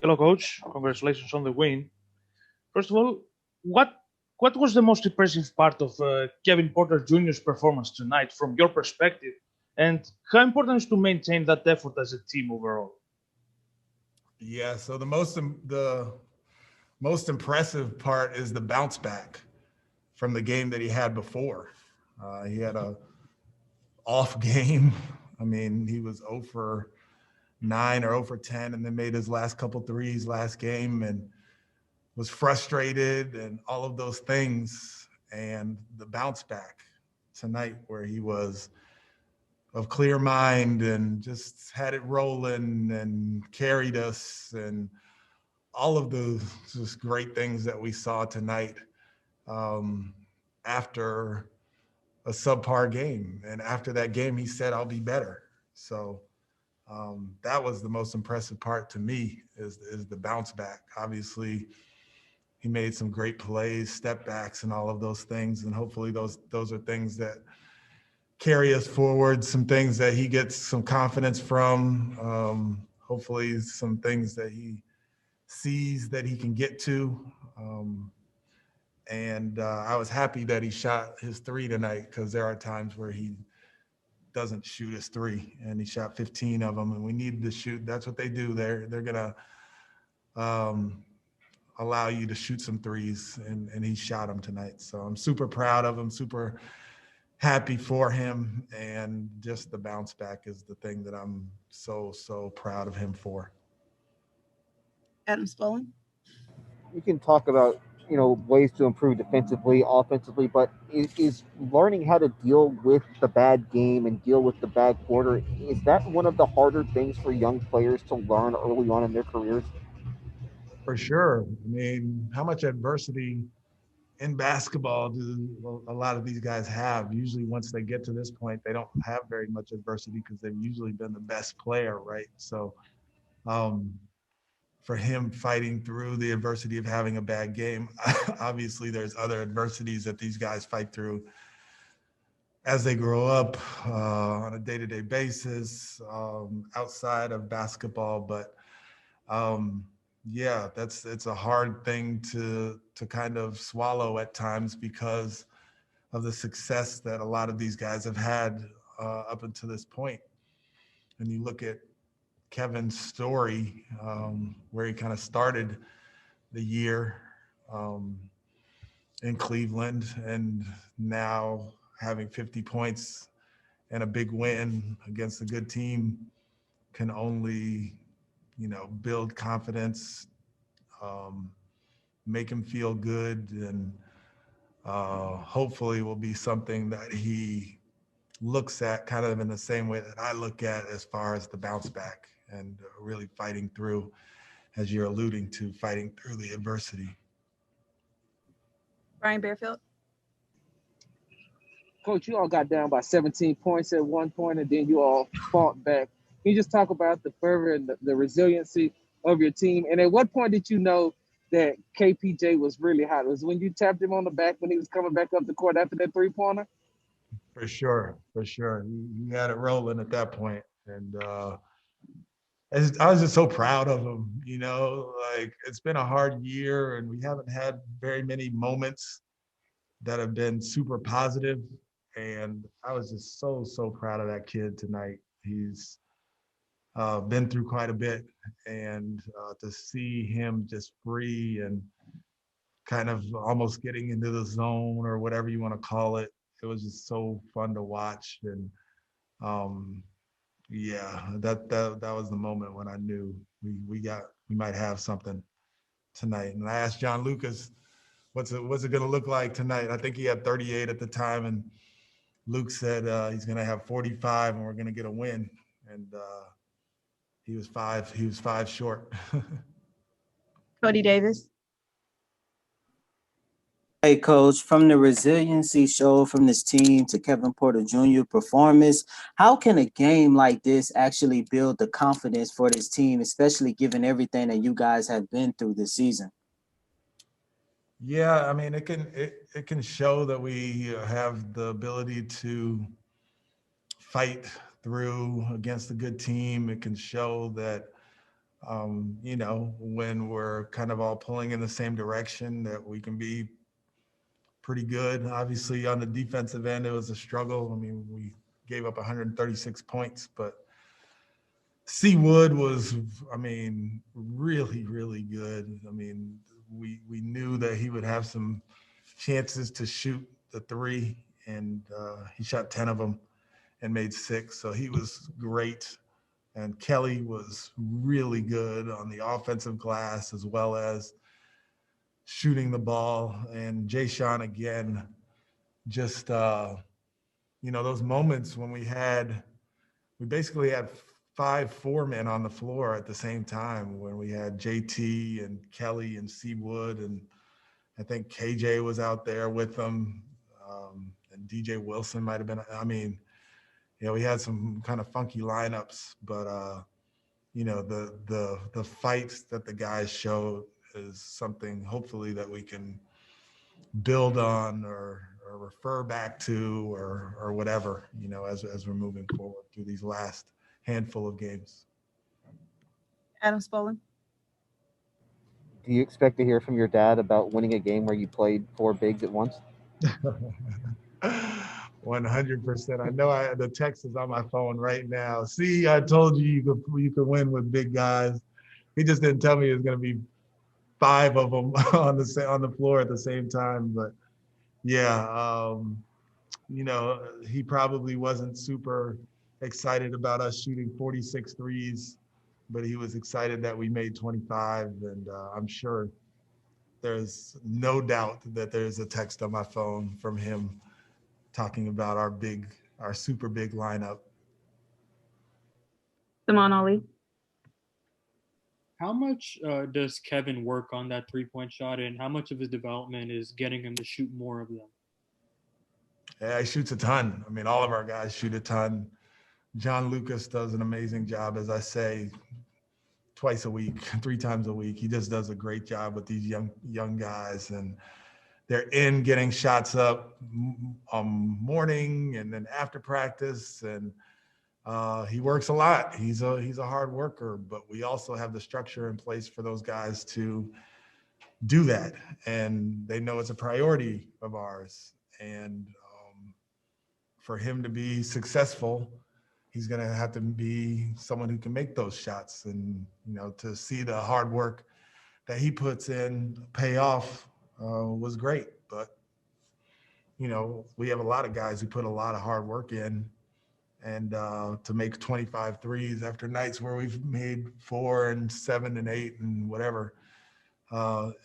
Hello, coach. Congratulations on the win. First of all, what what was the most impressive part of Kevin Porter Jr.'s performance tonight from your perspective, and how important is to maintain that effort as a team overall? Yeah, so the most impressive part is the bounce back from the game that he had before. He had a off game. I mean, he was 0 for 9 or 0 for 10, and then made his last couple threes last game, and was frustrated and all of those things. And the bounce back tonight, where he was of clear mind and just had it rolling and carried us, and all of those just great things that we saw tonight, um, after a subpar game. And after that game, he said, "I'll be better." So that was the most impressive part to me, is the bounce back. Obviously, he made some great plays, step backs, and all of those things. And hopefully, those are things that carry us forward. Some things that he gets some confidence from. Hopefully, some things that he sees that he can get to. And I was happy that he shot his three tonight, because there are times where he doesn't shoot his three, and he shot 15 of them, and we needed to shoot. That's what they do. They're gonna um, allow you to shoot some threes, and he shot them tonight. So I'm super proud of him, super happy for him, and just the bounce back is the thing that I'm so proud of him for. Adam Spolling. We can talk about ways to improve defensively, offensively, but is learning how to deal with the bad game and deal with the bad quarter, is that one of the harder things for young players to learn early on in their careers? For sure. I mean, how much adversity in basketball do a lot of these guys have? Usually, once they get to this point, they don't have very much adversity, because they've usually been the best player, right? So, um, for him fighting through the adversity of having a bad game, obviously, there's other adversities that these guys fight through as they grow up, on a day-to-day basis, outside of basketball. But um, yeah, it's a hard thing to kind of swallow at times, because of the success that a lot of these guys have had up until this point. And you look at Kevin's story, where he kind of started the year, um, in Cleveland, and now having 50 points and a big win against a good team can only, build confidence, um, make him feel good, and hopefully will be something that he looks at kind of in the same way that I look at, as far as the bounce back and really fighting through, as you're alluding to, fighting through the adversity. Brian Bearfield. Coach, you all got down by 17 points at one point, and then you all fought back. Can you just talk about the fervor and the resiliency of your team? And at what point did you know that KPJ was really hot? Was when you tapped him on the back when he was coming back up the court after that three-pointer? For sure, for sure. He had it rolling at that point. And I was just so proud of him. Like, it's been a hard year, and we haven't had very many moments that have been super positive. And I was just so proud of that kid tonight. He's been through quite a bit, and to see him just free and kind of almost getting into the zone, or whatever you want to call it, it was just so fun to watch. And um, yeah, that was the moment when I knew we might have something tonight. And I asked John Lucas, what's it going to look like tonight? I think he had 38 at the time, and Luke said he's going to have 45, and we're going to get a win. And he was five short. Cody Davis. Hey, coach, from the resiliency show from this team to Kevin Porter Jr. performance, how can a game like this actually build the confidence for this team, especially given everything that you guys have been through this season? Yeah, I mean, it can show that we have the ability to fight through against a good team. It can show that You know, when we're kind of all pulling in the same direction, that we can be pretty good. Obviously, on the defensive end, it was a struggle. I mean, we gave up 136 points, but C. Wood was, I mean, really, really good. I mean, we knew that he would have some chances to shoot the three, and he shot 10 of them and made 6. So he was great. And Kelly was really good on the offensive glass as well as shooting the ball. And Shawn again, just, you know, those moments when we basically had 5 4-men on the floor at the same time, when we had JT and Kelly and C. Wood, and I think KJ was out there with them, and DJ Wilson might have been. I mean, you know, we had some kind of funky lineups, but you know, the fights that the guys showed is something hopefully that we can build on or refer back to or whatever, you know, as we're moving forward through these last handful of games. Adam Spolin. Do you expect to hear from your dad about winning a game where you played 4 bigs at once? 100%. I know the text is on my phone right now. See, I told you you could win with big guys. He just didn't tell me it was going to be 5 of them on the floor at the same time. But yeah, you know, he probably wasn't super excited about us shooting 46 threes, but he was excited that we made 25. And I'm sure there's no doubt that there's a text on my phone from him talking about our super big lineup. Simone Ali. How much does Kevin work on that 3-point shot, and how much of his development is getting him to shoot more of them? Yeah, he shoots a ton. I mean, all of our guys shoot a ton. John Lucas does an amazing job, as I say, twice a week, 3 times a week. He just does a great job with these young guys, and they're in getting shots up morning and then after practice, and he works a lot. He's a hard worker, but we also have the structure in place for those guys to do that, and they know it's a priority of ours. And for him to be successful, he's going to have to be someone who can make those shots, and you know, to see the hard work that he puts in pay off was great. But you know, we have a lot of guys who put a lot of hard work in, and to make 25 threes after nights where we've made 4 and 7 and 8 and whatever,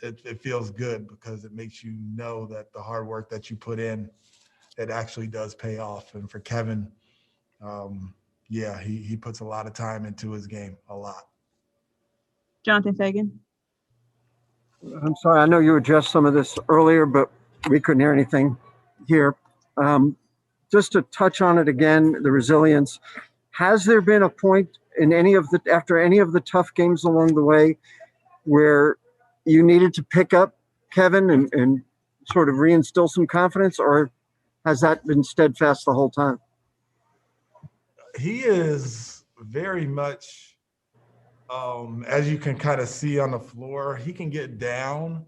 it feels good, because it makes you know that the hard work that you put in, it actually does pay off. And for Kevin, yeah, he puts a lot of time into his game, a lot. Jonathan Fagan. I'm sorry, I know you addressed some of this earlier, but we couldn't hear anything here. Just to touch on it again, the resilience. Has there been a point in after any of the tough games along the way where you needed to pick up Kevin and sort of reinstill some confidence, or has that been steadfast the whole time? He is very much, as you can kind of see on the floor, he can get down,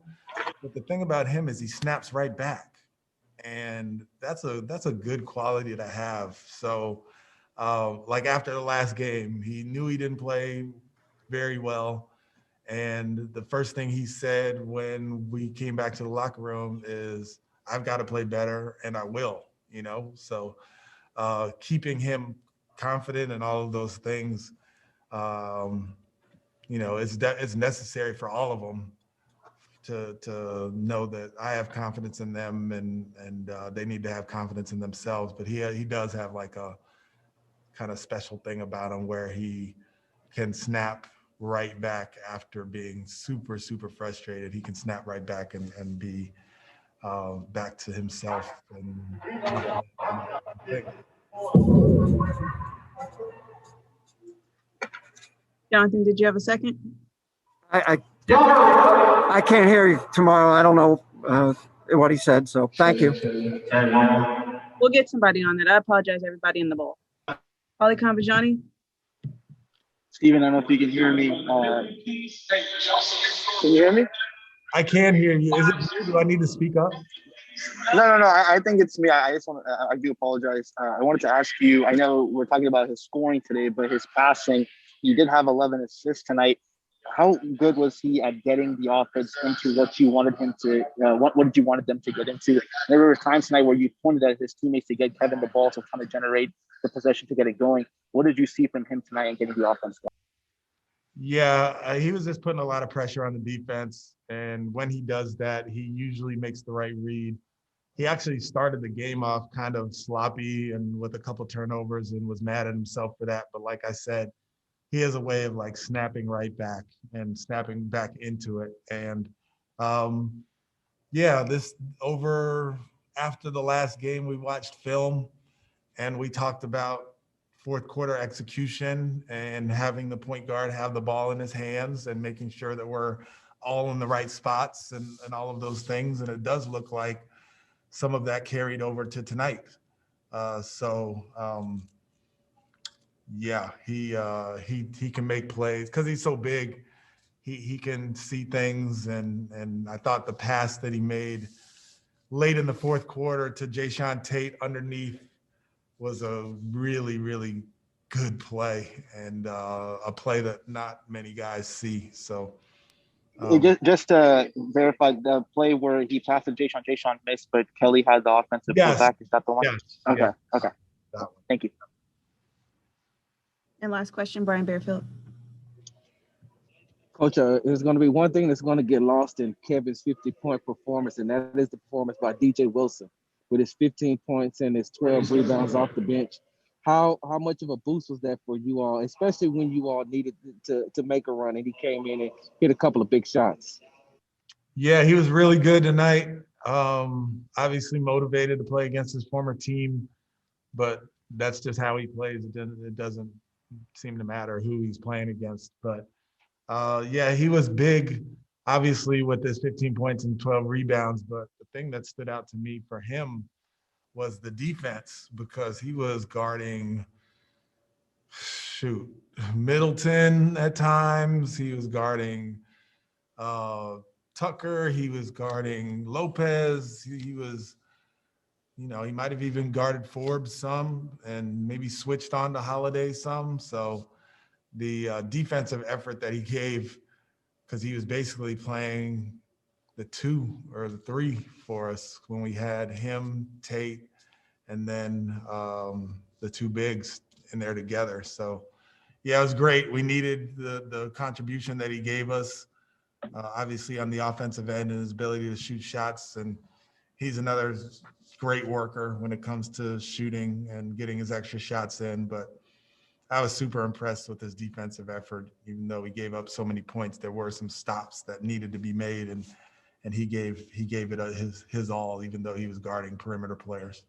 but the thing about him is he snaps right back, and that's a good quality to have. So like after the last game, he knew he didn't play very well, and the first thing he said when we came back to the locker room is, I've got to play better, and I will, you know. So keeping him confident and all of those things, you know, it's necessary for all of them to know that I have confidence in them, and they need to have confidence in themselves. But he does have like a kind of special thing about him where he can snap right back after being super, super frustrated. He can snap right back and be back to himself. And Jonathan, did you have a second? I can't hear you tomorrow. I don't know what he said, so thank you. We'll get somebody on that. I apologize, everybody in the bowl. Ali Kambajani. Steven, I don't know if you can hear me. Can you hear me? I can hear you. Is it me? Do I need to speak up? No. I think it's me. I just want to. I do apologize. I wanted to ask you. I know we're talking about his scoring today, but his passing. He did have 11 assists tonight. How good was he at getting the offense into what you wanted him to? What did you wanted them to get into? There were times tonight where you pointed at his teammates to get Kevin the ball to kind of generate the possession to get it going. What did you see from him tonight and getting the offense going? Yeah, he was just putting a lot of pressure on the defense. And when he does that, he usually makes the right read. He actually started the game off kind of sloppy and with a couple turnovers and was mad at himself for that. But like I said, he has a way of like snapping right back and snapping back into it. And yeah, this over after the last game, we watched film and we talked about fourth quarter execution and having the point guard have the ball in his hands and making sure that we're all in the right spots and all of those things. And it does look like some of that carried over to tonight. Yeah, he can make plays because he's so big. He can see things, and I thought the pass that he made late in the fourth quarter to Shawn Tate underneath was a really, really good play and a play that not many guys see. So Just to verify, the play where he passed to Shawn missed, but Kelly had the offensive putback. Is that the one? Yes. Okay. Yes. Okay. Thank you. And last question, Brian Bearfield. Coach, there's going to be one thing that's going to get lost in Kevin's 50-point performance, and that is the performance by DJ Wilson with his 15 points and his 12 rebounds off the bench. How much of a boost was that for you all, especially when you all needed to make a run and he came in and hit a couple of big shots? Yeah, he was really good tonight. Obviously motivated to play against his former team, but that's just how he plays. It doesn't seem to matter who he's playing against. But yeah, he was big, obviously, with his 15 points and 12 rebounds. But the thing that stood out to me for him was the defense, because he was guarding, Middleton at times. He was guarding Tucker. He was guarding Lopez. He was, he might have even guarded Forbes some and maybe switched on to Holiday some. So the defensive effort that he gave, because he was basically playing the 2 or the 3 for us when we had him, Tate, and then the 2 bigs in there together. So yeah, it was great. We needed the contribution that he gave us, obviously on the offensive end and his ability to shoot shots. And he's another great worker when it comes to shooting and getting his extra shots in. But I was super impressed with his defensive effort. Even though he gave up so many points, there were some stops that needed to be made, and he gave it his all, even though he was guarding perimeter players.